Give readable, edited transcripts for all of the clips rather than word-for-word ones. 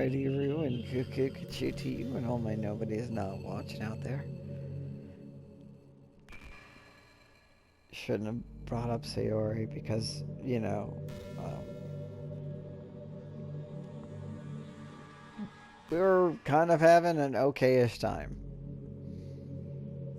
Righty-roo and cuckoo to you and all my nobodies not watching out there. Shouldn't have brought up Sayori because, you know, we were kind of having an okay-ish time.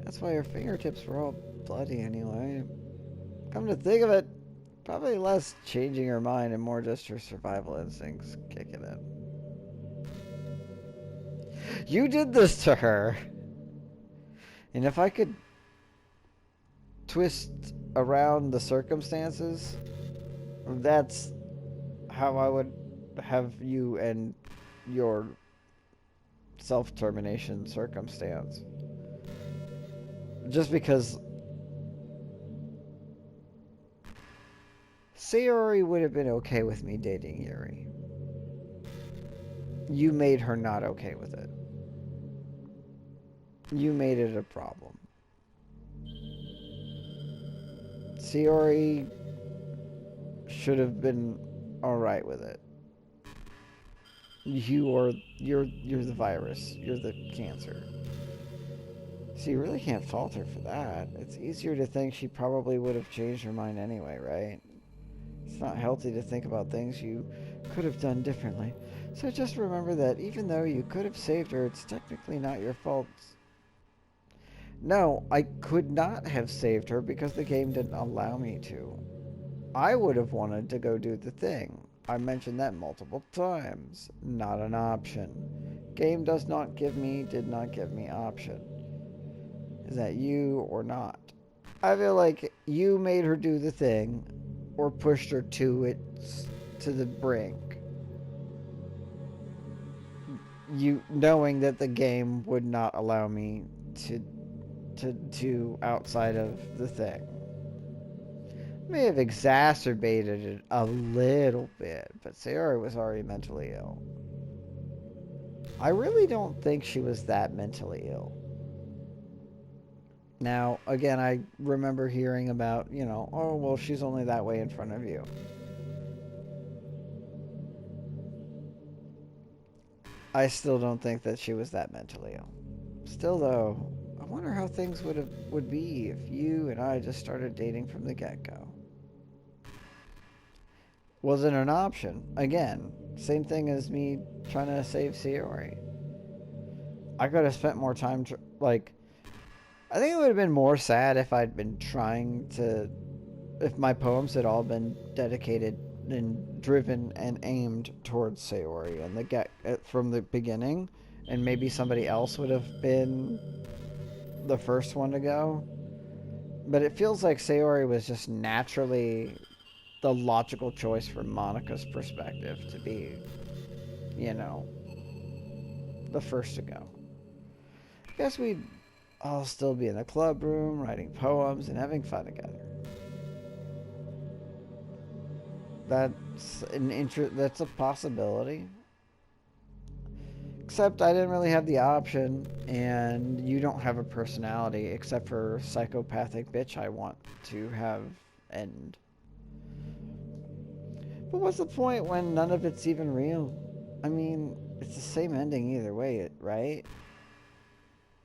That's why her fingertips were all bloody anyway. Come to think of it, probably less changing her mind and more just her survival instincts kicking in. You did this to her! And if I could twist around the circumstances, that's how I would have you end your self-termination circumstance. Just because Sayori would have been okay with me dating Yuri. You made her not okay with it. You made it a problem. Sayori should have been alright with it. You're the virus. You're the cancer. So you really can't fault her for that. It's easier to think she probably would have changed her mind anyway, right? It's not healthy to think about things you could have done differently. So just remember that even though you could have saved her, it's technically not your fault. No, I could not have saved her because the game didn't allow me to. I would have wanted to go do the thing. I mentioned that multiple times. Not an option. Game did not give me option. Is that you or not? I feel like you made her do the thing or pushed her to the brink. You knowing that the game would not allow me to do outside of the thing. May have exacerbated it a little bit, but Sayori was already mentally ill. I really don't think she was that mentally ill. Now, again, I remember hearing about, you know, oh, well, she's only that way in front of you. I still don't think that she was that mentally ill. Still, though, I wonder how things would be if you and I just started dating from the get-go. Wasn't an option. Again, same thing as me trying to save Sayori. I could have spent more time, I think it would have been more sad if I'd been trying to, if my poems had all been dedicated and driven and aimed towards Sayori and from the beginning, and maybe somebody else would have been the first one to go. But it feels like Sayori was just naturally the logical choice from Monica's perspective to be, you know, the first to go. I guess we'd all still be in the club room, writing poems and having fun together. That's a possibility. Except I didn't really have the option, and you don't have a personality except for psychopathic bitch I want to have end. But what's the point when none of it's even real? I mean, it's the same ending either way, right?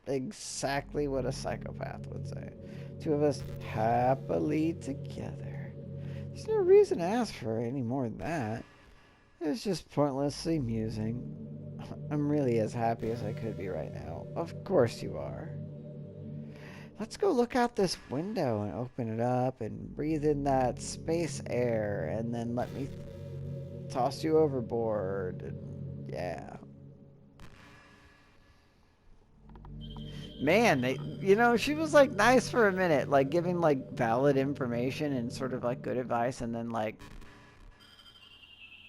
Exactly what a psychopath would say. Two of us happily together. There's no reason to ask for any more than that. It was just pointlessly musing. I'm really as happy as I could be right now. Of course you are. Let's go look out this window and open it up and breathe in that space air and then let me toss you overboard. And yeah. Man, she was like nice for a minute, like giving like valid information and sort of like good advice, and then like,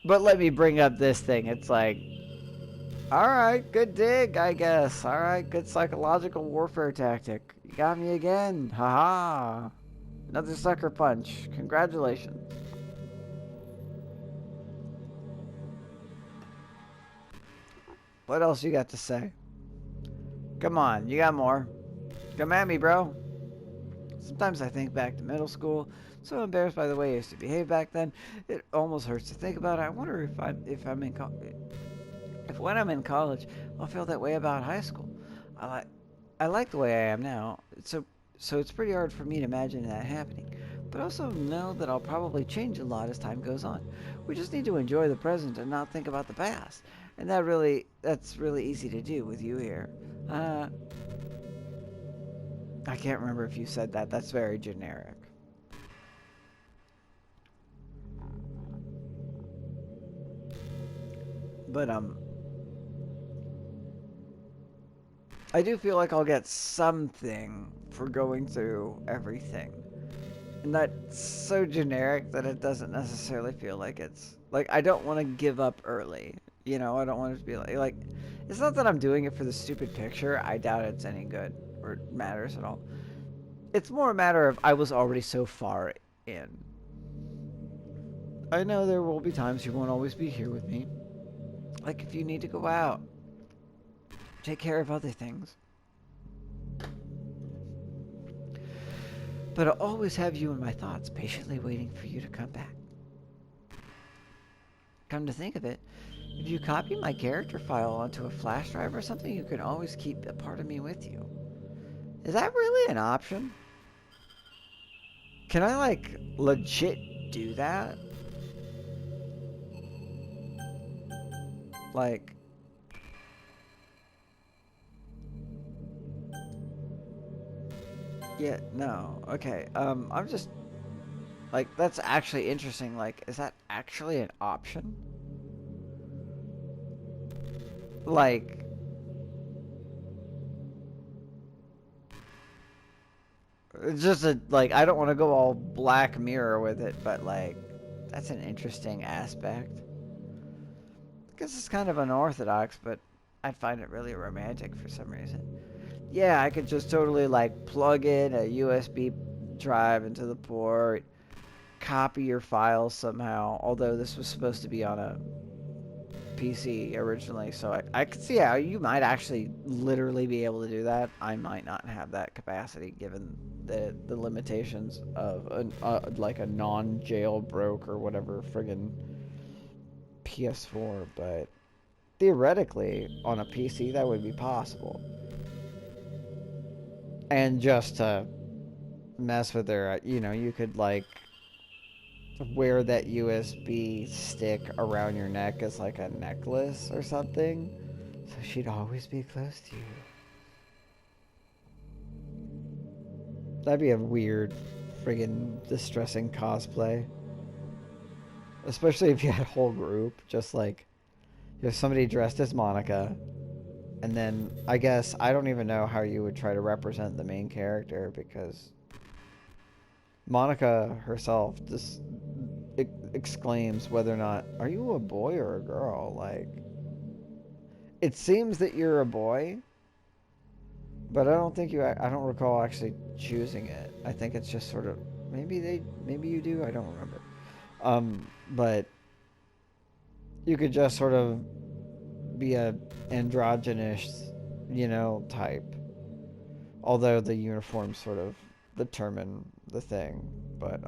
but let me bring up this thing. It's like, all right, good dig, I guess. All right, good psychological warfare tactic. You got me again. Haha. Another sucker punch. Congratulations. What else you got to say? Come on, you got more. Come at me, bro. Sometimes I think back to middle school. So embarrassed by the way I used to behave back then. It almost hurts to think about it. I wonder if I'm in If when I'm in college, I'll feel that way about high school. I like I like the way I am now. So it's pretty hard for me to imagine that happening. But also know that I'll probably change a lot as time goes on. We just need to enjoy the present and not think about the past. And that's really easy to do with you here. Uh, I can't remember if you said that. That's very generic. But I do feel like I'll get something for going through everything. And that's so generic that it doesn't necessarily feel like it's like I don't want to give up early. You know, I don't want it to be like it's not that I'm doing it for the stupid picture. I doubt it's any good or matters at all. It's more a matter of I was already so far in. I know there will be times you won't always be here with me. Like if you need to go out, take care of other things. But I'll always have you in my thoughts, patiently waiting for you to come back. Come to think of it, if you copy my character file onto a flash drive or something, you can always keep a part of me with you. Is that really an option? Can I, like, legit do that? Like... Yeah, no. Okay, I'm just... Like, that's actually interesting. Like, is that actually an option? Like... It's just a, like, I don't want to go all Black Mirror with it, but, like, that's an interesting aspect. I guess it's kind of unorthodox, but I find it really romantic for some reason. Yeah, I could just totally, like, plug in a USB drive into the port, copy your files somehow, although this was supposed to be on a PC originally, so I could see how you might actually literally be able to do that. I might not have that capacity given the limitations of like a non-jailbroke or whatever friggin' PS4, but theoretically on a PC that would be possible. And just to mess with her, you know, you could like wear that USB stick around your neck as like a necklace or something, so she'd always be close to you. That'd be a weird, friggin' distressing cosplay. Especially if you had a whole group, just like, you have somebody dressed as Monica, and then, I guess, I don't even know how you would try to represent the main character, because Monica herself just exclaims whether or not, are you a boy or a girl? Like, it seems that you're a boy, but I don't recall actually choosing it. I think it's just sort of, maybe you do, I don't remember. But you could just sort of be a androgynous, you know, type. Although the uniforms sort of determine the thing, but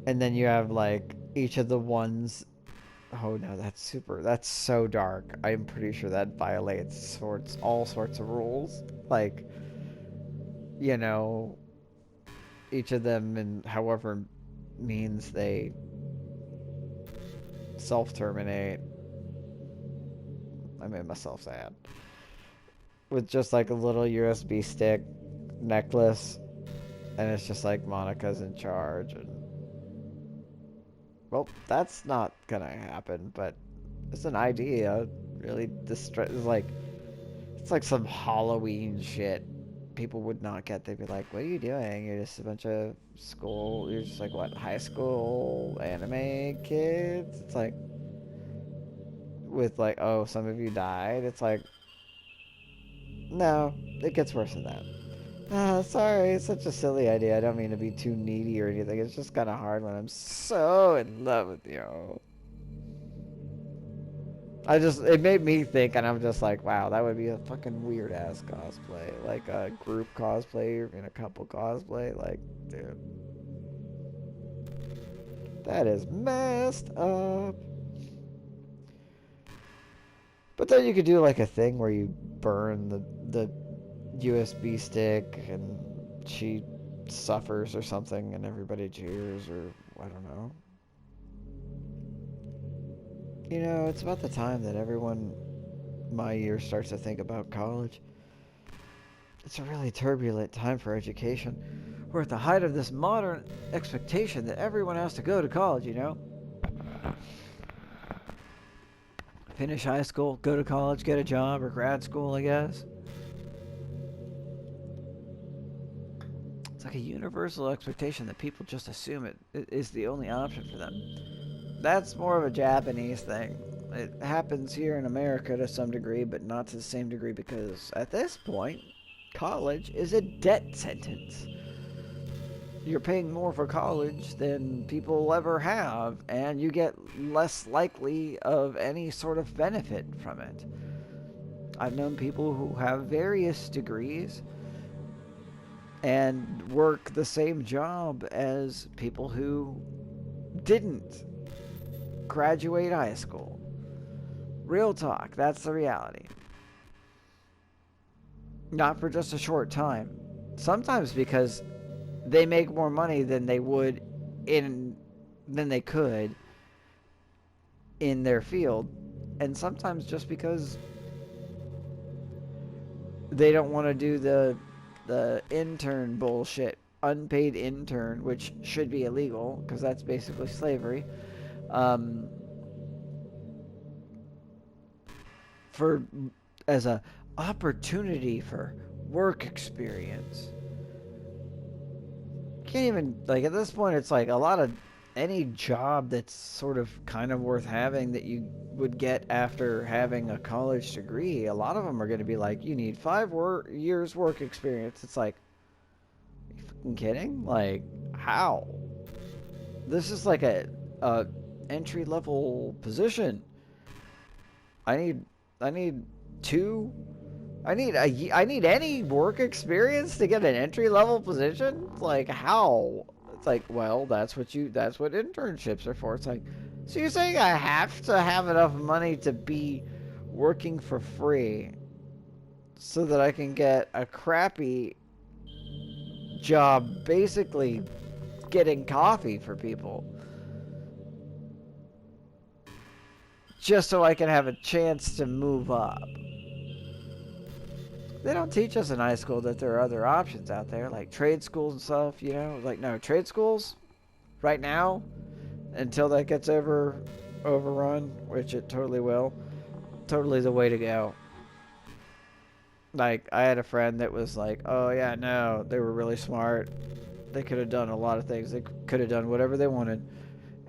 and then you have like each of the ones. Oh no, that's so dark. I'm pretty sure that violates all sorts of rules. Like, you know, each of them in however means they self-terminate. I made myself sad. With just like a little USB stick necklace, and it's just like Monica's in charge. And well, that's not gonna happen, but it's an idea. Really it's like some Halloween shit people would not get. They'd be like, what are you doing? You're just a bunch of you're just like, what, high school anime kids? It's like, with like, oh, some of you died. It's like, no, it gets worse than that. Sorry, it's such a silly idea. I don't mean to be too needy or anything. It's just kind of hard when I'm so in love with you. It made me think, and I'm just like, wow, that would be a fucking weird ass cosplay. Like a group cosplay and a couple cosplay. Like, dude. That is messed up. But then you could do like a thing where you burn the USB stick and she suffers or something and everybody cheers, or I don't know. You know, it's about the time that everyone my year starts to think about college. It's a really turbulent time for education. We're at the height of this modern expectation that everyone has to go to college, you know? Finish high school, go to college, get a job, or grad school, I guess. It's like a universal expectation that people just assume it is the only option for them. That's more of a Japanese thing. It happens here in America to some degree, but not to the same degree, because at this point, college is a debt sentence. You're paying more for college than people will ever have, and you get less likely of any sort of benefit from it. I've known people who have various degrees and work the same job as people who didn't graduate high school. Real talk, that's the reality. Not for just a short time. Sometimes because they make more money than they could in their field, and sometimes just because they don't want to do the intern bullshit, unpaid intern, which should be illegal because that's basically slavery. As a opportunity for work experience. Can't even, like, at this point, it's like a lot of any job that's sort of kind of worth having that you would get after having a college degree, a lot of them are going to be like, you need 5 years work experience. It's like, are you fucking kidding? Like, how? This is like a entry level position. I need any work experience to get an entry level position? Like, how? It's like, well, that's what internships are for. It's like, so you're saying I have to have enough money to be working for free so that I can get a crappy job basically getting coffee for people just so I can have a chance to move up. They don't teach us in high school that there are other options out there, like trade schools and stuff, you know? Like, no, trade schools, right now, until that gets overrun, which it totally will, totally the way to go. Like, I had a friend that was like, oh yeah, no, they were really smart. They could have done a lot of things. They could have done whatever they wanted,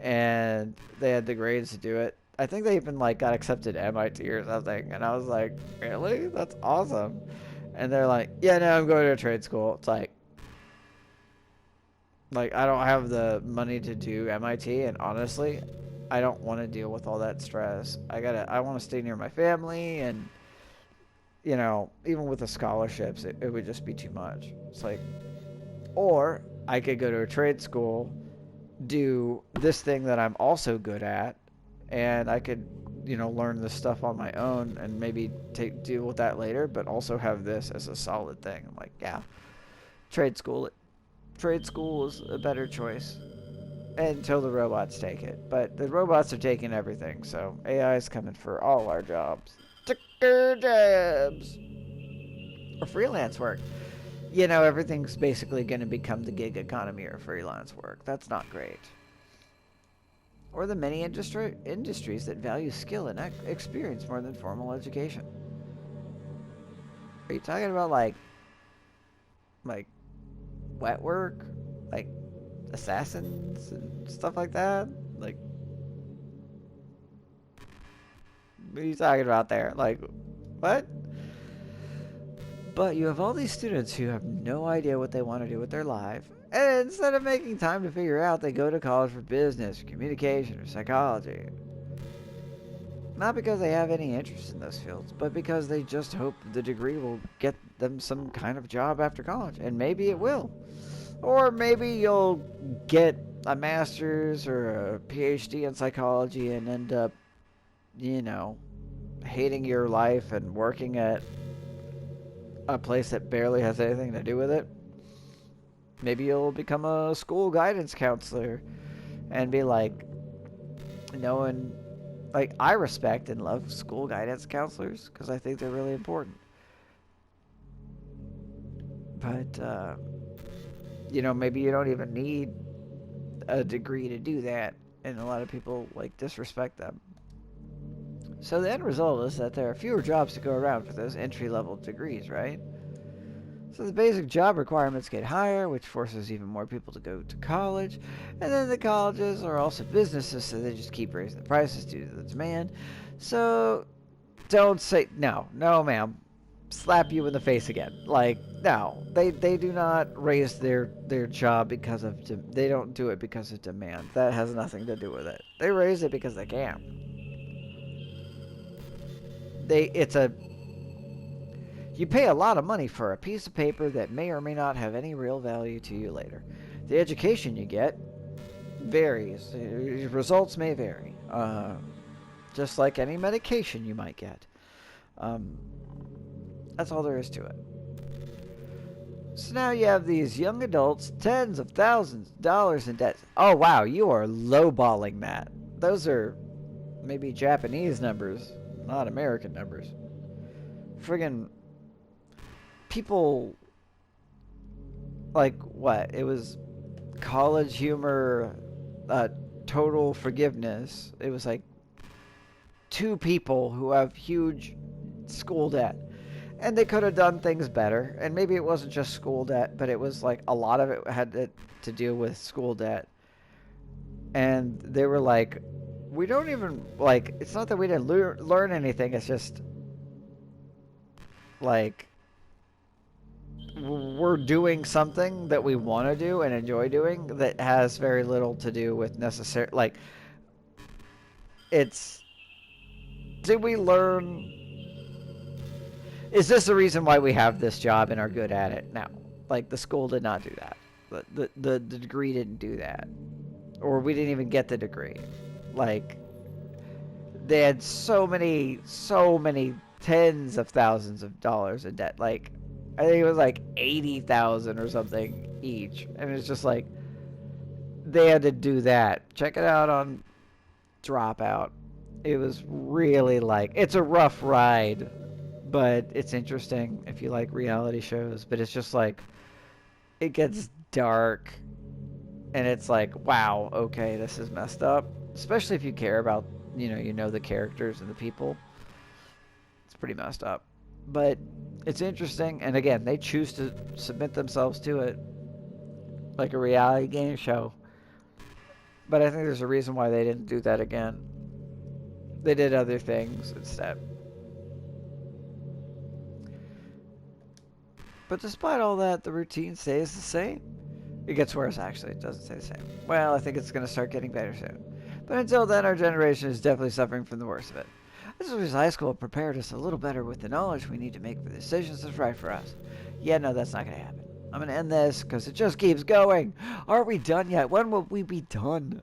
and they had the grades to do it. I think they even, like, got accepted to MIT or something, and I was like, really? That's awesome. And they're like, yeah, no, I'm going to a trade school. It's like, I don't have the money to do MIT, and honestly, I don't want to deal with all that stress. I want to stay near my family, and, you know, even with the scholarships, it would just be too much. It's like, or I could go to a trade school, do this thing that I'm also good at, and I could, you know, learn this stuff on my own and maybe deal with that later, but also have this as a solid thing. I'm like, yeah, trade school is a better choice until the robots take it. But the robots are taking everything, so AI is coming for all our jobs. Ticker jobs or freelance work. You know, everything's basically going to become the gig economy or freelance work. That's not great. Or the many industries that value skill and experience more than formal education. Are you talking about like wet work, like assassins and stuff like that? Like, what are you talking about there? Like, what? But you have all these students who have no idea what they want to do with their life. And instead of making time to figure out, they go to college for business, or communication, or psychology. Not because they have any interest in those fields, but because they just hope the degree will get them some kind of job after college. And maybe it will. Or maybe you'll get a master's or a PhD in psychology and end up, you know, hating your life and working at a place that barely has anything to do with it. Maybe you'll become a school guidance counselor and be like, knowing, like, I respect and love school guidance counselors because I think they're really important. But, you know, maybe you don't even need a degree to do that, and a lot of people, like, disrespect them. So the end result is that there are fewer jobs to go around for those entry-level degrees, right? So the basic job requirements get higher, which forces even more people to go to college. And then the colleges are also businesses, so they just keep raising the prices due to the demand. So don't say, no, ma'am. Slap you in the face again. Like, no. They do not raise their job because of, they don't do it because of demand. That has nothing to do with it. They raise it because they can. You pay a lot of money for a piece of paper that may or may not have any real value to you later. The education you get varies. Results may vary. Just like any medication you might get. That's all there is to it. So now you have these young adults, tens of thousands of dollars in debt. Oh, wow, you are lowballing that. Those are maybe Japanese numbers, not American numbers. Friggin' people, like, what? It was College Humor, Total Forgiveness. It was like 2 people who have huge school debt. And they could have done things better. And maybe it wasn't just school debt, but it was like a lot of it had to do with school debt. And they were like, we don't even, like, it's not that we didn't learn anything. It's just, like, we're doing something that we want to do and enjoy doing that has very little to do with necessary, like, it's, did we learn, is this the reason why we have this job and are good at it? No. Like, the school did not do that. The degree didn't do that. Or we didn't even get the degree. Like, they had so many tens of thousands of dollars in debt. Like, I think it was like 80,000 or something each. And it's just like, they had to do that. Check it out on Dropout. It was really like, it's a rough ride, but it's interesting if you like reality shows. But it's just like, it gets dark. And it's like, wow, okay, this is messed up. Especially if you care about, you know the characters and the people. It's pretty messed up. But it's interesting, and again, they choose to submit themselves to it like a reality game show. But I think there's a reason why they didn't do that again. They did other things instead. But despite all that, the routine stays the same. It gets worse, actually. It doesn't stay the same. Well, I think it's going to start getting better soon. But until then, our generation is definitely suffering from the worst of it. This was high school prepared us a little better with the knowledge we need to make for the decisions that's right for us. Yeah, no, that's not going to happen. I'm going to end this because it just keeps going. Aren't we done yet? When will we be done?